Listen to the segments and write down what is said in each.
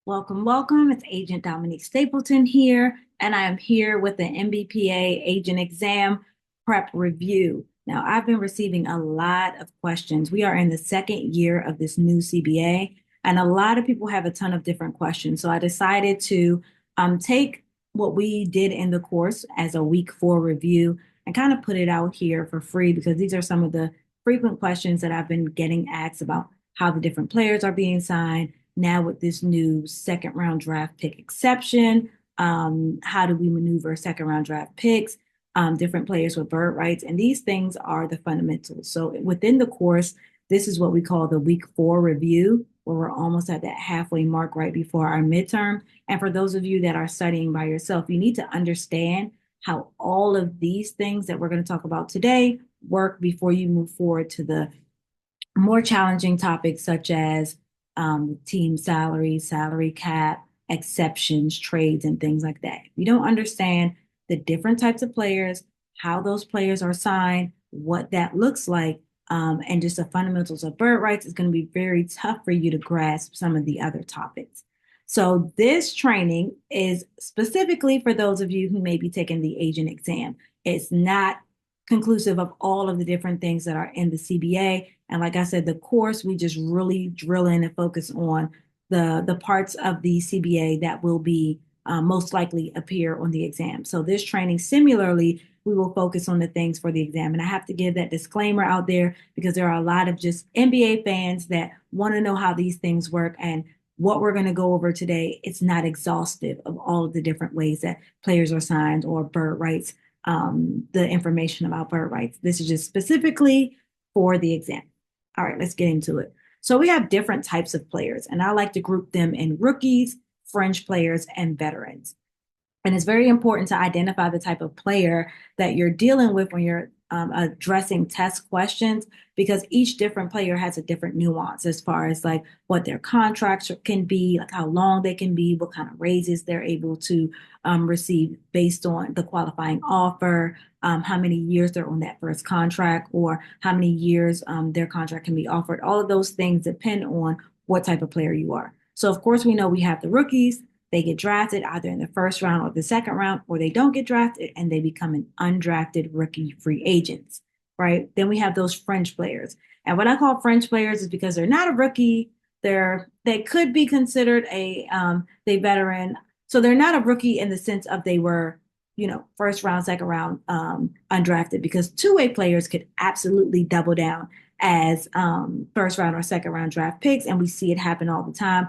Welcome, welcome. It's Agent Dominique Stapleton here, and I am here with the MBPA Agent Exam Prep Review. Now, I've been receiving a lot of questions. We are in the second year of this new CBA, and a lot of people have a ton of different questions. So I decided to take what we did in the course as a week 4 review and kind of put it out here for free because these are some of the frequent questions that I've been getting asked about how the different players are being signed now with this new second round draft pick exception. How do we maneuver second round draft picks, different players with bird rights, and these things are the fundamentals. So within the course, this is what we call the week 4 review, where we're almost at that halfway mark right before our midterm. And for those of you that are studying by yourself, you need to understand how all of these things that we're going to talk about today work before you move forward to the more challenging topics such as team salary, salary cap, exceptions, trades, and things like that. If you don't understand the different types of players, how those players are signed, what that looks like, and just the fundamentals of bird rights, it's going to be very tough for you to grasp some of the other topics. So this training is specifically for those of you who may be taking the agent exam. It's not conclusive of all of the different things that are in the CBA. And like I said, the course, we just really drill in and focus on the parts of the CBA that will be most likely appear on the exam. So this training, similarly, we will focus on the things for the exam. And I have to give that disclaimer out there because there are a lot of just NBA fans that want to know how these things work. And what we're going to go over today, it's not exhaustive of all of the different ways that players are signed or bird rights, the information about bird rights. This is just specifically for the exam. All right, let's get into it. So we have different types of players, and I like to group them in rookies, fringe players, and veterans. And it's very important to identify the type of player that you're dealing with when you're addressing test questions, because each different player has a different nuance as far as like what their contracts can be, like how long they can be, what kind of raises they're able to receive based on the qualifying offer, how many years they're on that first contract, or how many years their contract can be offered. All of those things depend on what type of player you are. So, of course, we know we have the rookies. They get drafted either in the first round or the second round, or they don't get drafted and they become an undrafted rookie free agents, right? Then we have those fringe players. And what I call fringe players is because they're not a rookie, they could be considered a veteran. So they're not a rookie in the sense of they were, first round, second round undrafted, because two-way players could absolutely double down as first round or second round draft picks, and we see it happen all the time.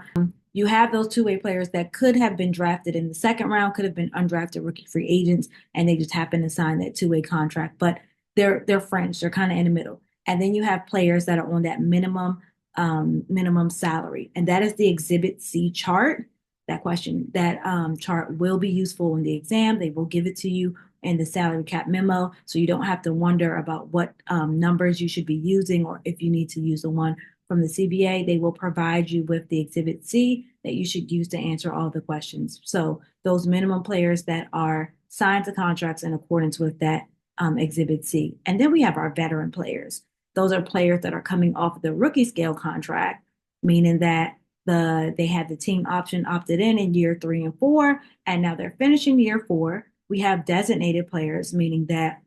You have those two-way players that could have been drafted in the second round, could have been undrafted rookie free agents, and they just happen to sign that two-way contract. But they're fringe, they're kind of in the middle. And then you have players that are on that minimum salary, and that is the Exhibit C chart. That chart will be useful in the exam. They will give it to you in the salary cap memo, so you don't have to wonder about what numbers you should be using, or if you need to use the one from the CBA. They will provide you with the Exhibit C that you should use to answer all the questions. So those minimum players that are signed to contracts in accordance with that Exhibit C. And then we have our veteran players. Those are players that are coming off the rookie scale contract, meaning that they had the team option opted in year 3 and 4, and now they're finishing year 4. We have designated players, meaning that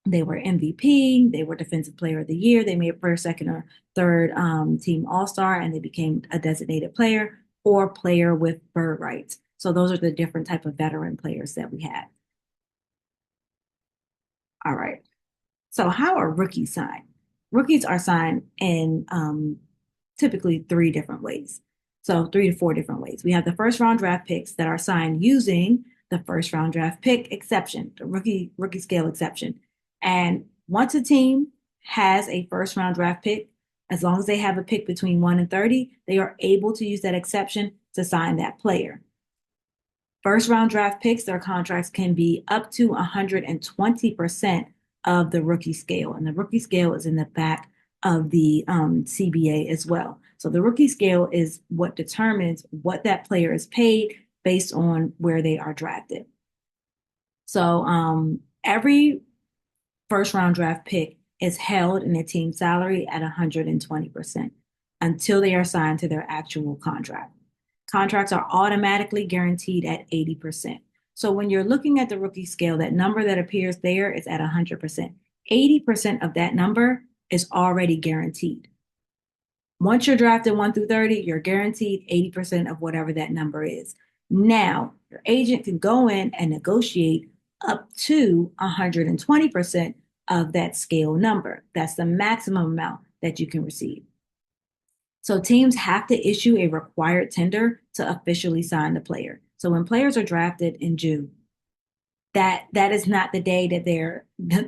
they were MVP, they were Defensive Player of the Year, they made first, second, or third team All-Star, and they became a designated player or player with bird rights. So those are the different type of veteran players that we have. All right. So how are rookies signed? Rookies are signed in typically 3 different ways. So 3 to 4 different ways. We have the first round draft picks that are signed using the first round draft pick exception, the rookie scale exception. And once a team has a first round draft pick, as long as they have a pick between 1 and 30, they are able to use that exception to sign that player. First round draft picks, their contracts can be up to 120% of the rookie scale. And the rookie scale is in the back of the CBA as well. So the rookie scale is what determines what that player is paid based on where they are drafted. So every first round draft pick is held in a team salary at 120% until they are signed to their actual contract. Contracts are automatically guaranteed at 80%. So when you're looking at the rookie scale, that number that appears there is at 100%. 80% of that number is already guaranteed. Once you're drafted 1 through 30, you're guaranteed 80% of whatever that number is. Now, your agent can go in and negotiate up to 120% of that scale number. That's the maximum amount that you can receive. So teams have to issue a required tender to officially sign the player. So when players are drafted in June, that is not the day that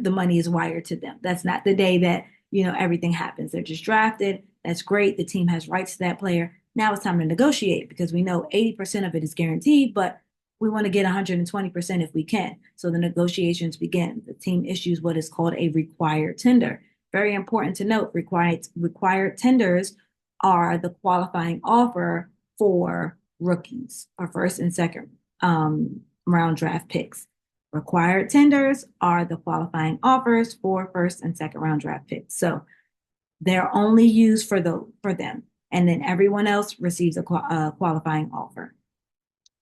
the money is wired to them. That's not the day that everything happens. They're just drafted. That's great. The team has rights to that player. Now it's time to negotiate because we know 80% of it is guaranteed, but we want to get 120% if we can. So the negotiations begin. The team issues what is called a required tender. Very important to note, required tenders are the qualifying offer for rookies or first and second round draft picks. Required tenders are the qualifying offers for first and second round draft picks. So they're only used for them, and then everyone else receives a qualifying offer.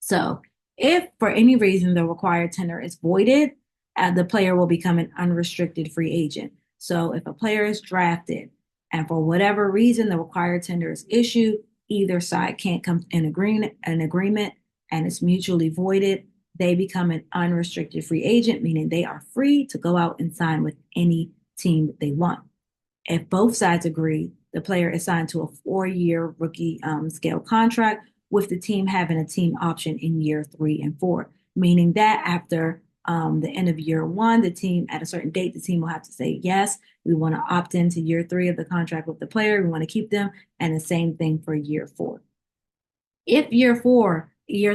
So if for any reason the required tender is voided, the player will become an unrestricted free agent. So if a player is drafted and for whatever reason the required tender is issued, either side can't come in agreement and it's mutually voided, they become an unrestricted free agent, meaning they are free to go out and sign with any team that they want. If both sides agree, the player is signed to a 4-year rookie scale contract with the team having a team option in year 3 and 4, meaning that after the end of year 1, the team at a certain date, the team will have to say, yes, we want to opt into year 3 of the contract with the player. We want to keep them. And the same thing for year 4. If year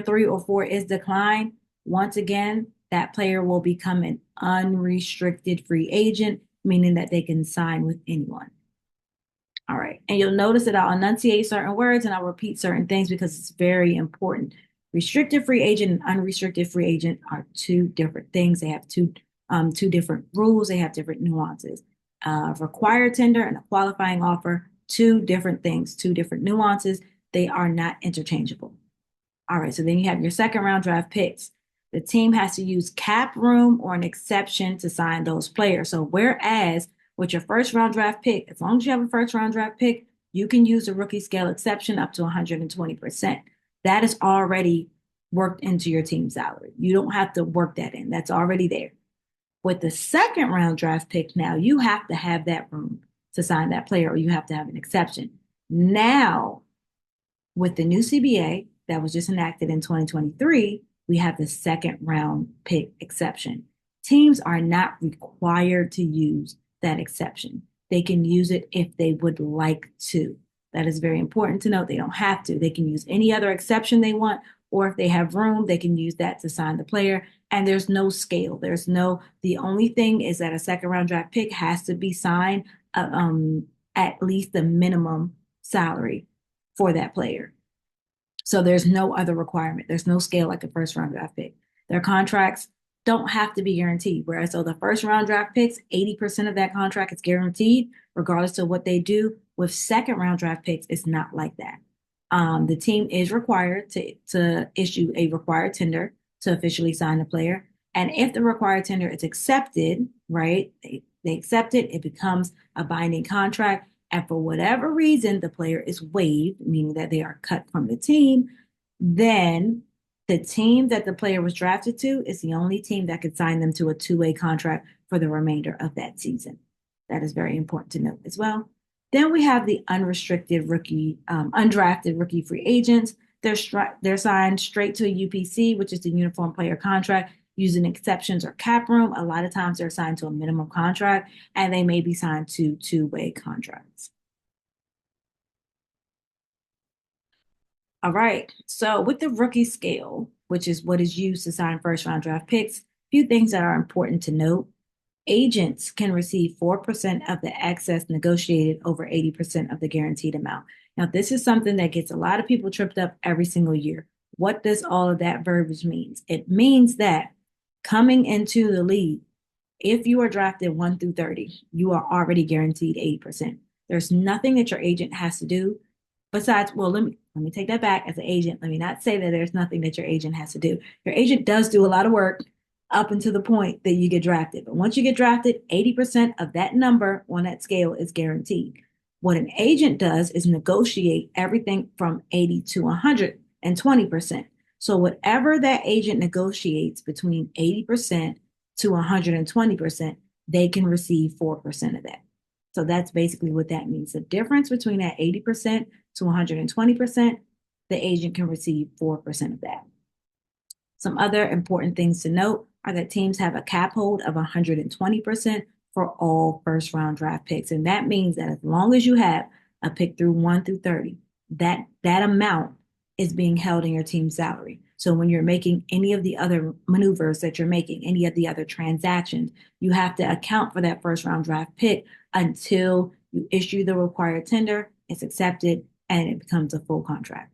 3 or 4 is declined, once again, that player will become an unrestricted free agent, meaning that they can sign with anyone. All right. And you'll notice that I'll enunciate certain words and I'll repeat certain things because it's very important. Restricted free agent and unrestricted free agent are two different things. They have two different rules. They have different nuances. Required tender and a qualifying offer, two different things, two different nuances. They are not interchangeable. All right. So then you have your second round draft picks. The team has to use cap room or an exception to sign those players. So whereas with your first round draft pick, as long as you have a first round draft pick, you can use a rookie scale exception up to 120%. That is already worked into your team salary. You don't have to work that in. That's already there. With the second round draft pick, now you have to have that room to sign that player, or you have to have an exception. Now, with the new CBA that was just enacted in 2023, we have the second round pick exception. Teams are not required to use that exception. They can use it if they would like to. That is very important to note. They don't have to. They can use any other exception they want, or if they have room, they can use that to sign the player. And there's no scale. The only thing is that a second round draft pick has to be signed at least the minimum salary for that player. So there's no other requirement. There's no scale like a first round draft pick. Their contracts don't have to be guaranteed. Whereas so the first round draft picks, 80% of that contract is guaranteed, regardless of what they do. With second round draft picks, it's not like that. The team is required to issue a required tender to officially sign the player. And if the required tender is accepted, right, they accept it, it becomes a binding contract. And for whatever reason, the player is waived, meaning that they are cut from the team, then the team that the player was drafted to is the only team that could sign them to a two-way contract for the remainder of that season. That is very important to note as well. Then we have the undrafted rookie free agents. They're signed straight to a UPC, which is the uniform player contract, using exceptions or cap room. A lot of times they're signed to a minimum contract, and they may be signed to two-way contracts. All right. So with the rookie scale, which is what is used to sign first round draft picks, a few things that are important to note. Agents can receive 4% of the excess negotiated over 80% of the guaranteed amount. Now, this is something that gets a lot of people tripped up every single year. What does all of that verbiage mean? It means that coming into the league, if you are drafted 1 through 30, you are already guaranteed 80%. There's nothing that your agent has to do besides, well, let me take that back. As an agent, let me not say that there's nothing that your agent has to do. Your agent does do a lot of work up until the point that you get drafted. But once you get drafted, 80% of that number on that scale is guaranteed. What an agent does is negotiate everything from 80 to 120%. So whatever that agent negotiates between 80% to 120%, they can receive 4% of that. So that's basically what that means. The difference between that 80% to 120%, the agent can receive 4% of that. Some other important things to note are that teams have a cap hold of 120% for all first round draft picks. And that means that as long as you have a pick through 1 through 30, that amount is being held in your team's salary. So when you're making any of the other maneuvers that you're making, any of the other transactions, you have to account for that first round draft pick until you issue the required tender, it's accepted, and it becomes a full contract.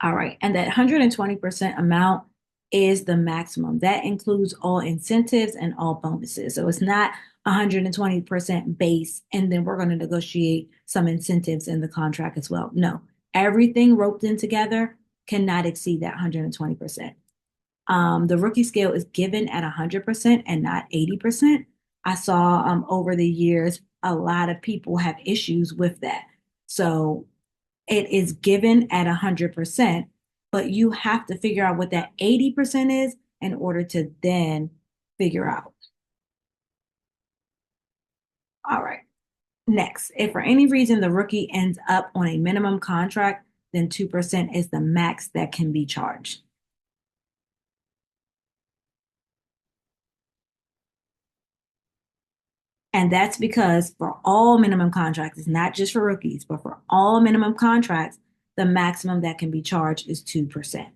All right, and that 120% amount is the maximum. That includes all incentives and all bonuses. So it's not 120% base, and then we're going to negotiate some incentives in the contract as well. No, everything roped in together cannot exceed that 120%. The rookie scale is given at 100% and not 80%. I saw over the years, a lot of people have issues with that. So it is given at 100%, but you have to figure out what that 80% is in order to then figure out. All right. Next, if for any reason the rookie ends up on a minimum contract, then 2% is the max that can be charged. And that's because for all minimum contracts, it's not just for rookies, but for all minimum contracts, the maximum that can be charged is 2%.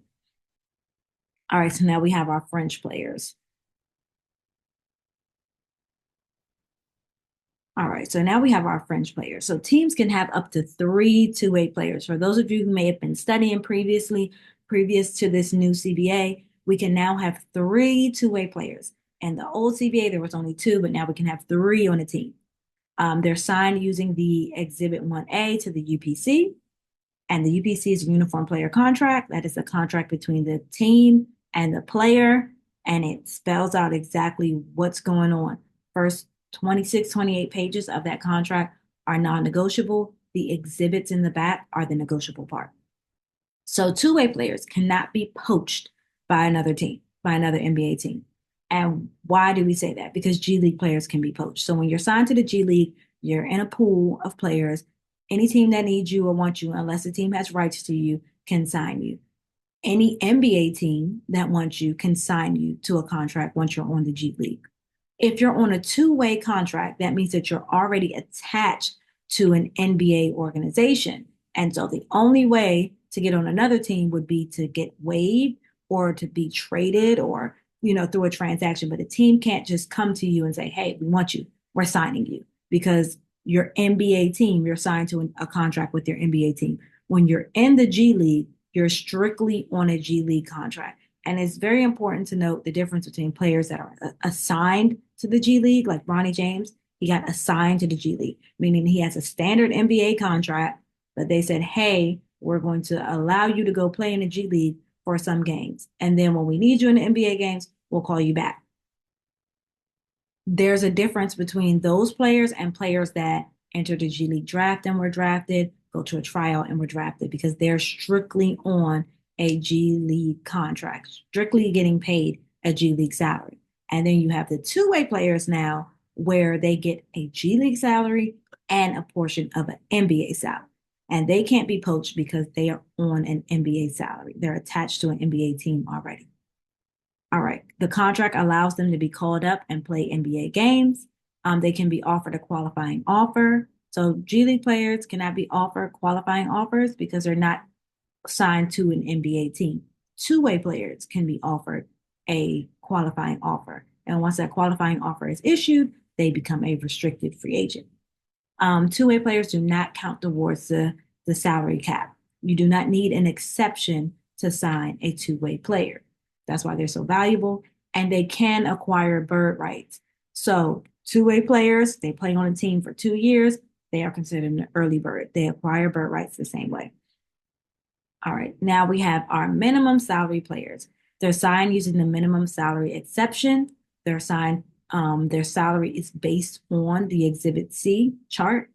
All right, so now we have our fringe players. All right, so now we have our fringe players. So teams can have up to 3 two-way players. For those of you who may have been studying previously, previous to this new CBA, we can now have 3 two-way players. And the old CBA, there was only 2, but now we can have 3 on a team. They're signed using the Exhibit 1A to the UPC. And the UPC is a uniform player contract. That is a contract between the team and the player. And it spells out exactly what's going on. First 26, 28 pages of that contract are non-negotiable. The exhibits in the back are the negotiable part. So two-way players cannot be poached by another team, by another NBA team. And why do we say that? Because G League players can be poached. So when you're signed to the G League, you're in a pool of players. Any team that needs you or wants you, unless the team has rights to you, can sign you. Any NBA team that wants you can sign you to a contract once you're on the G League. If you're on a two-way contract, that means that you're already attached to an NBA organization. And so the only way to get on another team would be to get waived or to be traded or, through a transaction. But a team can't just come to you and say, hey, we want you. We're signing you because your NBA team, you're signed to a contract with your NBA team. When you're in the G League, you're strictly on a G League contract. And it's very important to note the difference between players that are assigned to the G League, like Bronny James. He got assigned to the G League, meaning he has a standard NBA contract, but they said, hey, we're going to allow you to go play in the G League for some games. And then when we need you in the NBA games, we'll call you back. There's a difference between those players and players that enter the G League draft and were drafted, go to a tryout and were drafted because they're strictly on a G League contract, strictly getting paid a G League salary. And then you have the two-way players now where they get a G League salary and a portion of an NBA salary. And they can't be poached because they are on an NBA salary. They're attached to an NBA team already. All right. The contract allows them to be called up and play NBA games. They can be offered a qualifying offer. So G League players cannot be offered qualifying offers because they're not signed to an NBA team. Two-way players can be offered a qualifying offer. And once that qualifying offer is issued, they become a restricted free agent. Two-way players do not count towards the salary cap. You do not need an exception to sign a two-way player. That's why they're so valuable. And they can acquire bird rights. So two-way players, they play on a team for 2 years. they are considered an early bird. They acquire bird rights the same way. All right, now we have our minimum salary players. They're signed using the minimum salary exception. They're signed, their salary is based on the Exhibit C chart.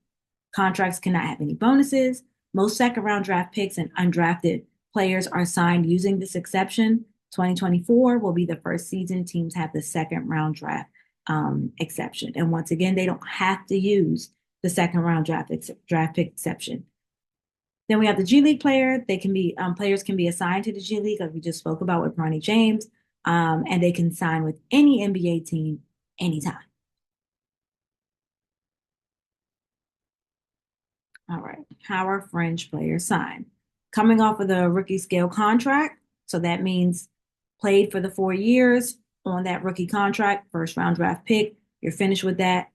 Contracts cannot have any bonuses. Most second round draft picks and undrafted players are signed using this exception. 2024 will be the first season teams have the second round draft exception. And once again, they don't have to use the second round draft pick exception. Then we have the G League player. They can be players can be assigned to the G League, like we just spoke about with Bronny James, and they can sign with any NBA team anytime. All right, how are fringe players signed? Coming off of the rookie scale contract, so that means played for the 4 years on that rookie contract, first round draft pick. You're finished with that.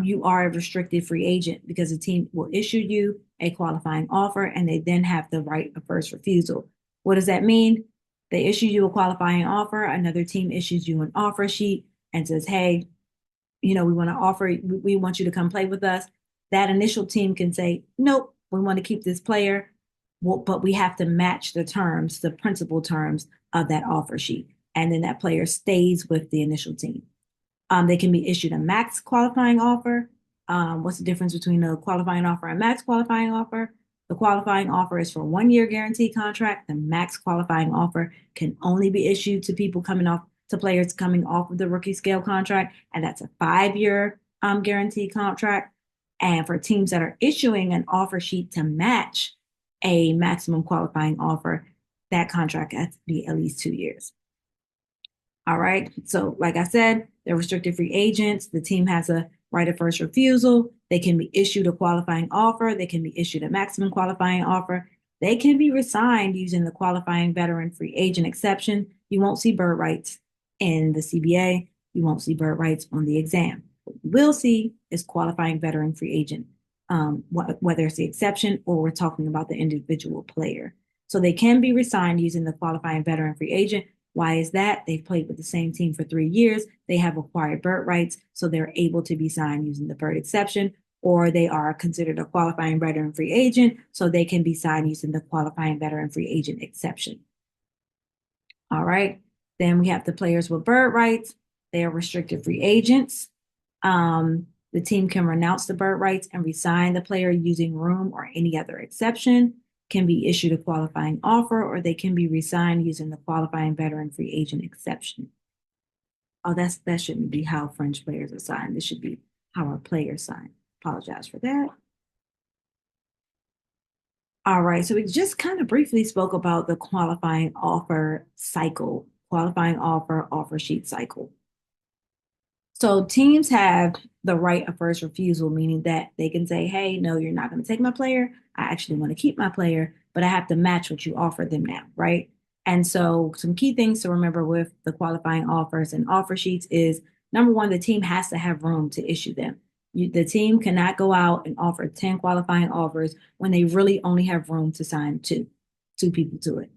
You are a restricted free agent because the team will issue you a qualifying offer and they then have the right of first refusal. What does that mean? They issue you a qualifying offer, another team issues you an offer sheet and says, hey, we want to offer, we want you to come play with us. That initial team can say, nope, we want to keep this player, well, but we have to match the terms, the principal terms of that offer sheet. And then that player stays with the initial team. They can be issued a max qualifying offer. What's the difference between a qualifying offer and max qualifying offer? The qualifying offer is for 1 year guaranteed contract. The max qualifying offer can only be issued to people coming off to players coming off of the rookie scale contract, and that's a 5 year guaranteed contract. And for teams that are issuing an offer sheet to match a maximum qualifying offer, that contract has to be at least 2 years. All right. So, like I said, they're restricted free agents. The team has a right of first refusal. They can be issued a qualifying offer. They can be issued a maximum qualifying offer. They can be resigned using the qualifying veteran free agent exception. You won't see bird rights in the CBA. You won't see bird rights on the exam. What you will see is qualifying veteran free agent, whether it's the exception or we're talking about the individual player. So they can be resigned using the qualifying veteran free agent. Why is that? They've played with the same team for 3 years. They have acquired bird rights, so they're able to be signed using the bird exception, or they are considered a qualifying veteran free agent, so they can be signed using the qualifying veteran free agent exception. All right. Then we have the players with bird rights. They are restricted free agents. The team can renounce the bird rights and resign the player using room or any other exception, can be issued a qualifying offer, or they can be resigned using the qualifying veteran free agent exception. Oh, that shouldn't be how fringe players are signed. This should be how our players sign. Apologize for that. All right, so we just kind of briefly spoke about the qualifying offer cycle, qualifying offer sheet cycle. So teams have the right of first refusal, meaning that they can say, hey, no, you're not going to take my player. I actually want to keep my player, but I have to match what you offer them now, right? And so some key things to remember with the qualifying offers and offer sheets is number one, the team has to have room to issue them. The team cannot go out and offer 10 qualifying offers when they really only have room to sign two people to it.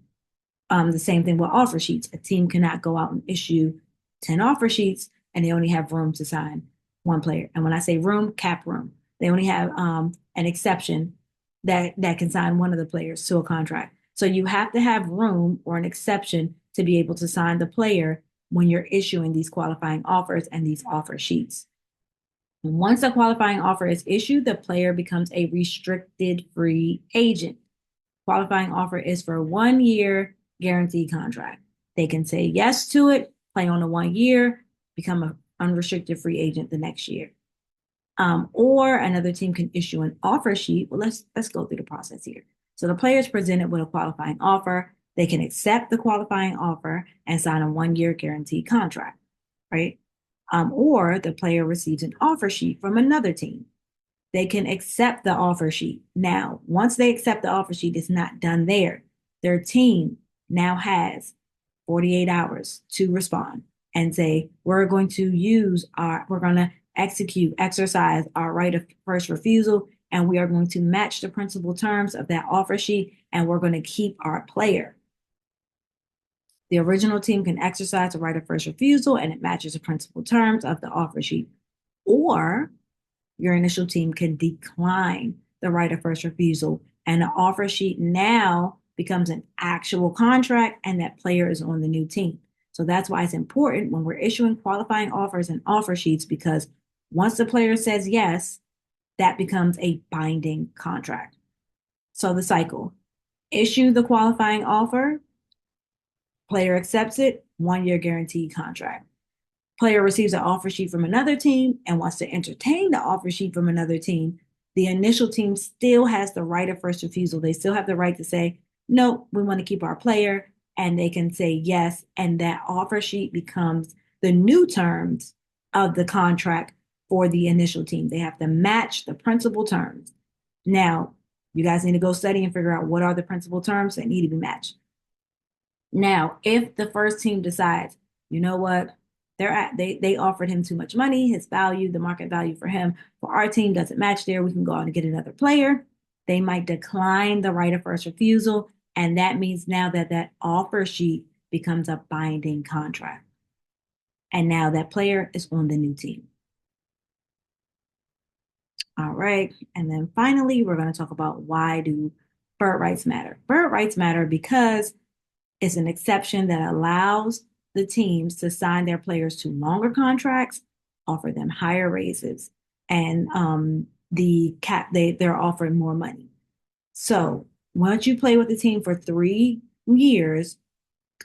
The same thing with offer sheets. A team cannot go out and issue 10 offer sheets and they only have room to sign one player. And when I say room, cap room. They only have an exception that can sign one of the players to a contract. So you have to have room or an exception to be able to sign the player when you're issuing these qualifying offers and these offer sheets. And once a qualifying offer is issued, the player becomes a restricted free agent. Qualifying offer is for 1 year guaranteed contract. They can say yes to it, play on a 1 year, become an unrestricted free agent the next year. Or another team can issue an offer sheet. Well, let's go through the process here. So the player is presented with a qualifying offer. They can accept the qualifying offer and sign a 1 year guaranteed contract, right? Or the player receives an offer sheet from another team. They can accept the offer sheet. Now, once they accept the offer sheet, it's not done there. Their team now has 48 hours to respond and say, we're going to exercise our right of first refusal, and we are going to match the principal terms of that offer sheet, and we're going to keep our player. The original team can exercise the right of first refusal, and it matches the principal terms of the offer sheet. Or your initial team can decline the right of first refusal, and the offer sheet now becomes an actual contract, and that player is on the new team. So that's why it's important when we're issuing qualifying offers and offer sheets, because once the player says yes, that becomes a binding contract. So the cycle: issue the qualifying offer, player accepts it, 1 year guaranteed contract. Player receives an offer sheet from another team and wants to entertain the offer sheet from another team. The initial team still has the right of first refusal. They still have the right to say, no, we want to keep our player. And they can say yes. And that offer sheet becomes the new terms of the contract for the initial team. They have to match the principal terms. Now, you guys need to go study and figure out what are the principal terms that need to be matched. Now, if the first team decides, you know what, they offered him too much money, his value, the market value for him, for our team doesn't match there, we can go out and get another player. They might decline the right of first refusal, and that means now that that offer sheet becomes a binding contract. And now that player is on the new team. All right. And then finally, we're going to talk about why do bird rights matter. Bird rights matter because it's an exception that allows the teams to sign their players to longer contracts, offer them higher raises, and they're offering more money. So once you play with the team for 3 years,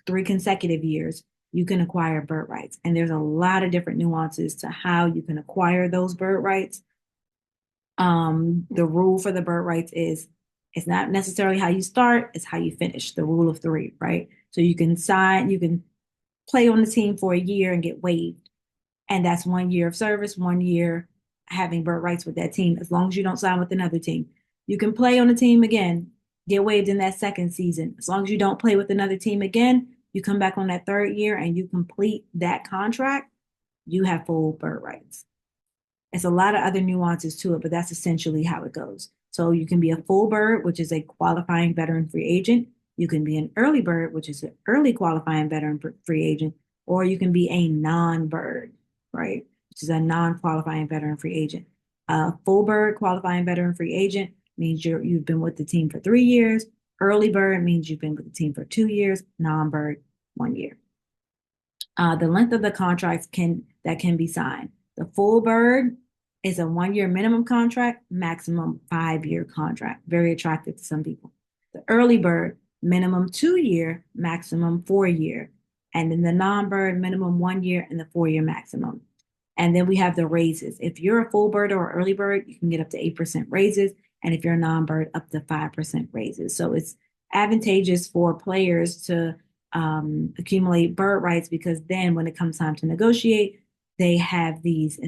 3 consecutive years, you can acquire bird rights. And there's a lot of different nuances to how you can acquire those bird rights. The rule for the bird rights is it's not necessarily how you start, it's how you finish, the rule of three, right? So you can play on the team for a year and get waived. And that's 1 year of service, 1 year having bird rights with that team, as long as you don't sign with another team. You can play on the team again, get waived in that second season. As long as you don't play with another team again, you come back on that 3rd year and you complete that contract, you have full bird rights. It's a lot of other nuances to it, but that's essentially how it goes. So you can be a full bird, which is a qualifying veteran free agent. You can be an early bird, which is an early qualifying veteran free agent, or you can be a non-bird, right? Which is a non-qualifying veteran free agent. Full bird qualifying veteran free agent means you've been with the team for 3 years. Early bird means you've been with the team for 2 years. Non-bird, 1 year. The length of the contracts that can be signed. The full bird is a 1 year minimum contract, maximum 5 year contract. Very attractive to some people. The early bird, minimum 2 year, maximum 4 year. And then the non-bird, minimum 1 year and the 4 year maximum. And then we have the raises. If you're a full bird or early bird, you can get up to 8% raises. And if you're a non-bird, up to 5% raises. So it's advantageous for players to accumulate bird rights, because then when it comes time to negotiate, they have these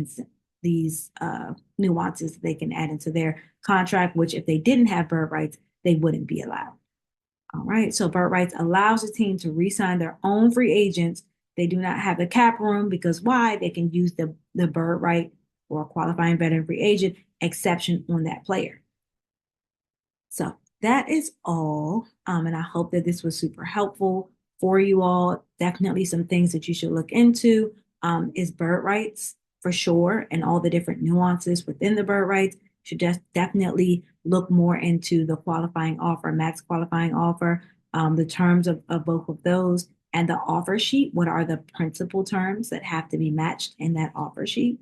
nuances they can add into their contract, which if they didn't have bird rights, they wouldn't be allowed. All right, so bird rights allows the team to re-sign their own free agents. They do not have the cap room, because why? They can use the bird right or qualifying veteran free agent exception on that player. So that is all. And I hope that this was super helpful for you all. Definitely some things that you should look into is bird rights for sure, and all the different nuances within the bird rights. Should just definitely look more into the qualifying offer, max qualifying offer, the terms of both of those, and the offer sheet. What are the principal terms that have to be matched in that offer sheet?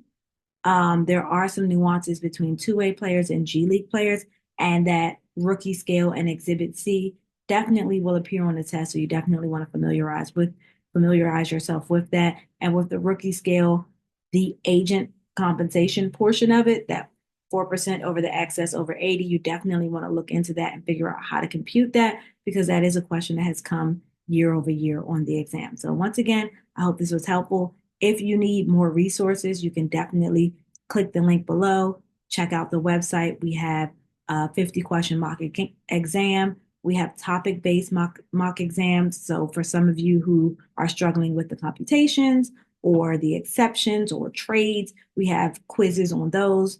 There are some nuances between two-way players and G League players, and that rookie scale and Exhibit C definitely will appear on the test. So you definitely want to familiarize yourself with that. And with the rookie scale, the agent compensation portion of it, that 4% over the excess over 80, you definitely want to look into that and figure out how to compute that, because that is a question that has come year over year on the exam. So once again, I hope this was helpful. If you need more resources, you can definitely click the link below. Check out the website. We have a 50-question mock exam. We have topic-based mock exams. So for some of you who are struggling with the computations or the exceptions or trades, we have quizzes on those.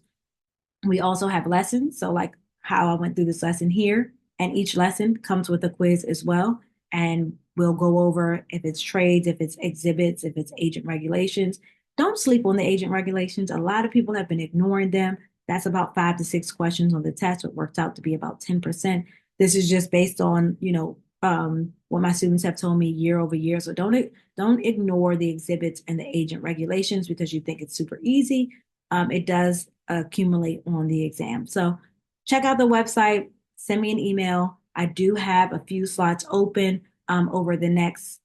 We also have lessons. So like how I went through this lesson here, and each lesson comes with a quiz as well. And we'll go over if it's trades, if it's exhibits, if it's agent regulations. Don't sleep on the agent regulations. A lot of people have been ignoring them. That's about 5 to 6 questions on the test, what works out to be about 10%. This is just based on, what my students have told me year over year. So don't ignore the exhibits and the agent regulations because you think it's super easy. It does accumulate on the exam. So check out the website, send me an email. I do have a few slots open over the next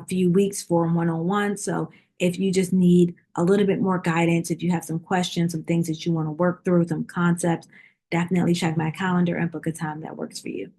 few weeks for one-on-one. So if you just need a little bit more guidance, if you have some questions, some things that you want to work through, some concepts, definitely check my calendar and book a time that works for you.